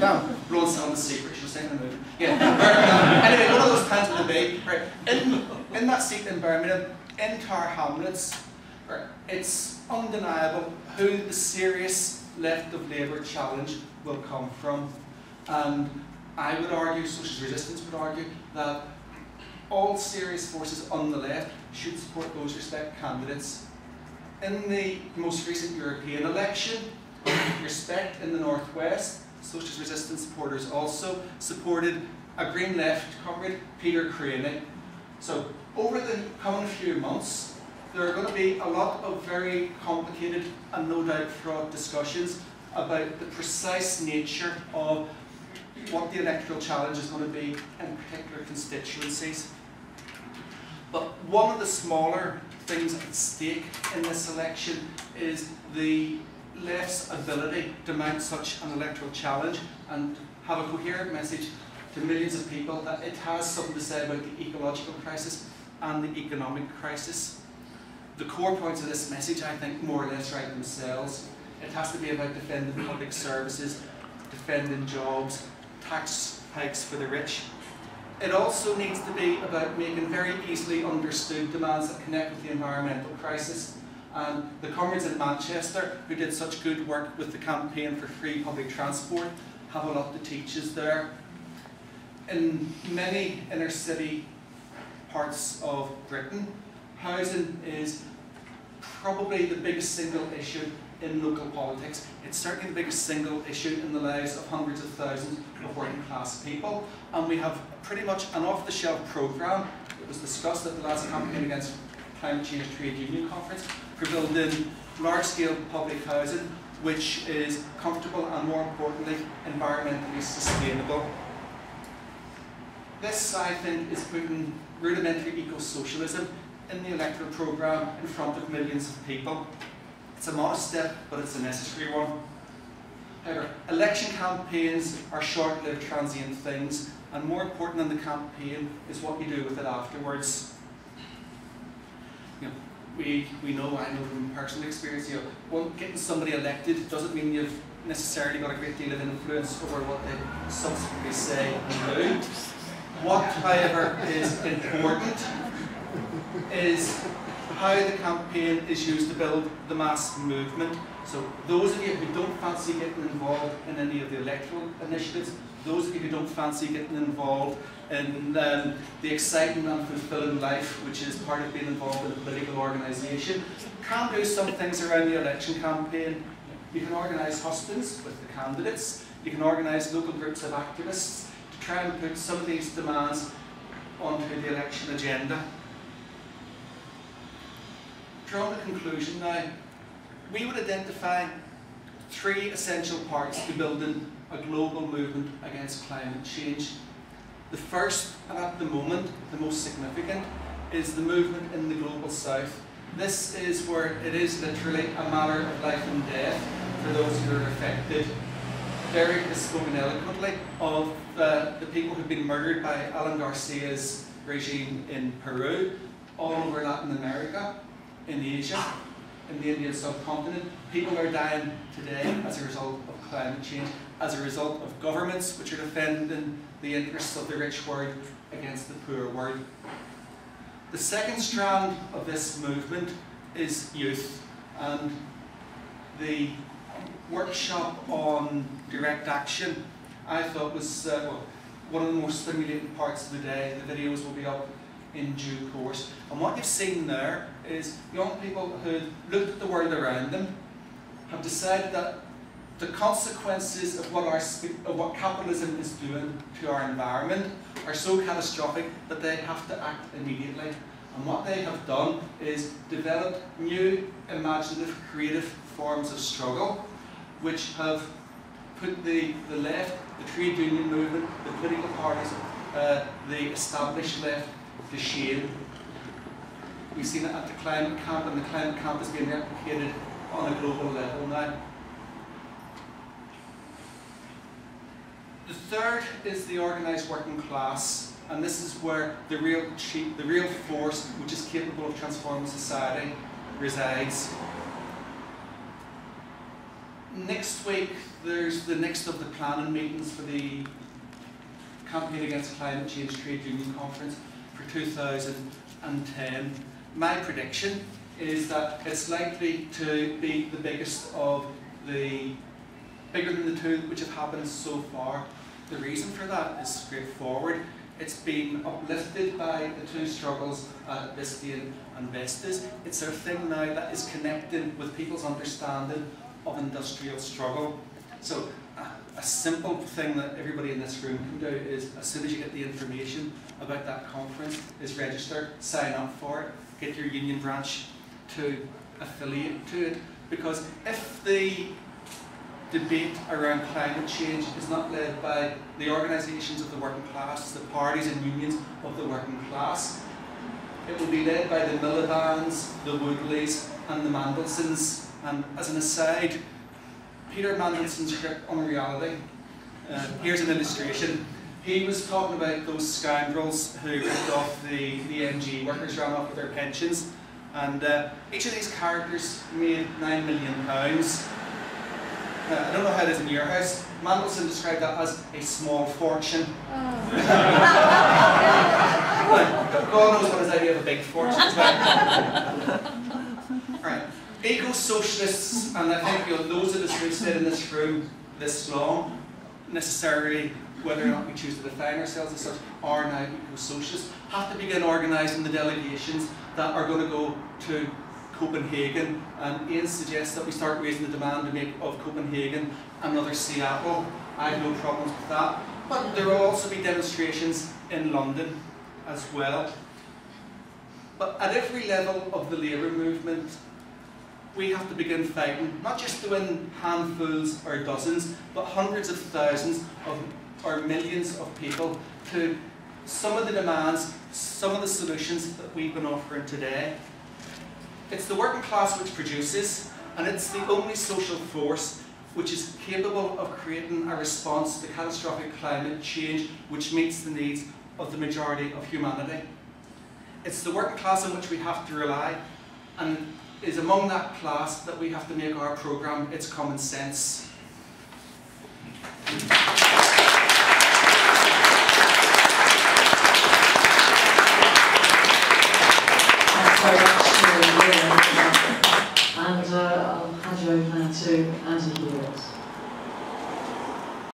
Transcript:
Damn, Roland's telling the secret, she was saying the movie. Yeah. Anyway, one of those times with the big, right, in that seat in Birmingham, in Tower Hamlets, right, it's undeniable who the serious left of Labour challenge will come from. And I would argue, Socialist Resistance would argue, that all serious forces on the left should support those respect candidates. In the most recent European election, Respect in the Northwest, Socialist Resistance supporters also supported a Green Left comrade, Peter Craney. So over the coming few months, there are going to be a lot of very complicated and no doubt fraught discussions about the precise nature of what the electoral challenge is going to be in particular constituencies. But one of the smaller things at stake in this election is the left's ability to mount such an electoral challenge and have a coherent message to millions of people that it has something to say about the ecological crisis and the economic crisis. The core points of this message, I think, more or less write themselves. It has to be about defending public services, defending jobs, tax hikes for the rich. It also needs to be about making very easily understood demands that connect with the environmental crisis. And the comrades in Manchester, who did such good work with the campaign for free public transport, have a lot to teach us there. In many inner city parts of Britain, housing is probably the biggest single issue in local politics. It's certainly the biggest single issue in the lives of hundreds of thousands of working class people. And we have pretty much an off-the-shelf programme that was discussed at the last campaign against climate change trade union conference for building large-scale public housing which is comfortable and, more importantly, environmentally sustainable. This, I think, is putting rudimentary eco-socialism in the electoral programme in front of millions of people. It's a modest step, but it's a necessary one. However, election campaigns are short-lived, transient things, and more important than the campaign is what you do with it afterwards. You know, I know from personal experience, getting somebody elected doesn't mean you've necessarily got a great deal of influence over what they subsequently say and do. What, however, is important is how the campaign is used to build the mass movement. So those of you who don't fancy getting involved in any of the electoral initiatives, those of you who don't fancy getting involved in the exciting and fulfilling life which is part of being involved in a political organisation, can do some things around the election campaign. You can organise hustings with the candidates, you can organise local groups of activists to try and put some of these demands onto the election agenda. Drawing a conclusion now, we would identify three essential parts to building a global movement against climate change. The first, and at the moment the most significant, is the movement in the global south. This is where it is literally a matter of life and death for those who are affected. Derek has spoken eloquently of the people who've been murdered by Alan Garcia's regime in Peru, all over Latin America, in Asia, in the Indian subcontinent. People are dying today as a result of climate change, as a result of governments which are defending the interests of the rich world against the poor world. The second strand of this movement is youth, and the workshop on direct action I thought was one of the most stimulating parts of the day. The videos will be up in due course. And what you've seen there is young people who looked at the world around them, have decided that the consequences of what capitalism is doing to our environment are so catastrophic that they have to act immediately. And what they have done is develop new, imaginative, creative forms of struggle which have put the left, the trade union movement, the political parties, the established left to shame. We've seen it at the climate camp, and the climate camp is being replicated on a global level now. The third is the organised working class, and this is where the real force which is capable of transforming society resides. next week, there's the next of the planning meetings for the Campaign Against Climate Change Trade Union Conference for 2010. My prediction is that it's likely to be the biggest of the, bigger than the two which have happened so far. The reason for that is straightforward. It's been uplifted by the two struggles at Biscayne and Vestas. It's a thing now that is connected with people's understanding of industrial struggle. So a simple thing that everybody in this room can do is, as soon as you get the information about that conference, is register, sign up for it, get your union branch to affiliate to it. Because if the debate around climate change is not led by the organisations of the working class, the parties and unions of the working class, it will be led by the Millibans, the Woodleys and the Mandelsons. And as an aside, Peter Mandelson's grip on reality, here's an illustration. He was talking about those scoundrels who ripped off the MG workers, ran off with their pensions, and each of these characters made £9 million. I don't know how it is in your house. Mandelson described that as a small fortune. Oh. God knows what his idea of a big fortune is about. Right. Eco-socialists, and I think those of us who have stayed in this room this long, necessarily, whether or not we choose to define ourselves as such, are now eco-socialists, have to begin organising the delegations that are going to go to Copenhagen, and Ian suggests that we start raising the demand to make of Copenhagen another Seattle. I have no problems with that. But there will also be demonstrations in London as well. But at every level of the labour movement, we have to begin fighting, not just to win handfuls or dozens, but hundreds of thousands of, or millions of people to some of the demands, some of the solutions that we've been offering today. It's the working class which produces, and it's the only social force which is capable of creating a response to catastrophic climate change which meets the needs of the majority of humanity. It's the working class on which we have to rely, and it is among that class that we have to make our programme its common sense.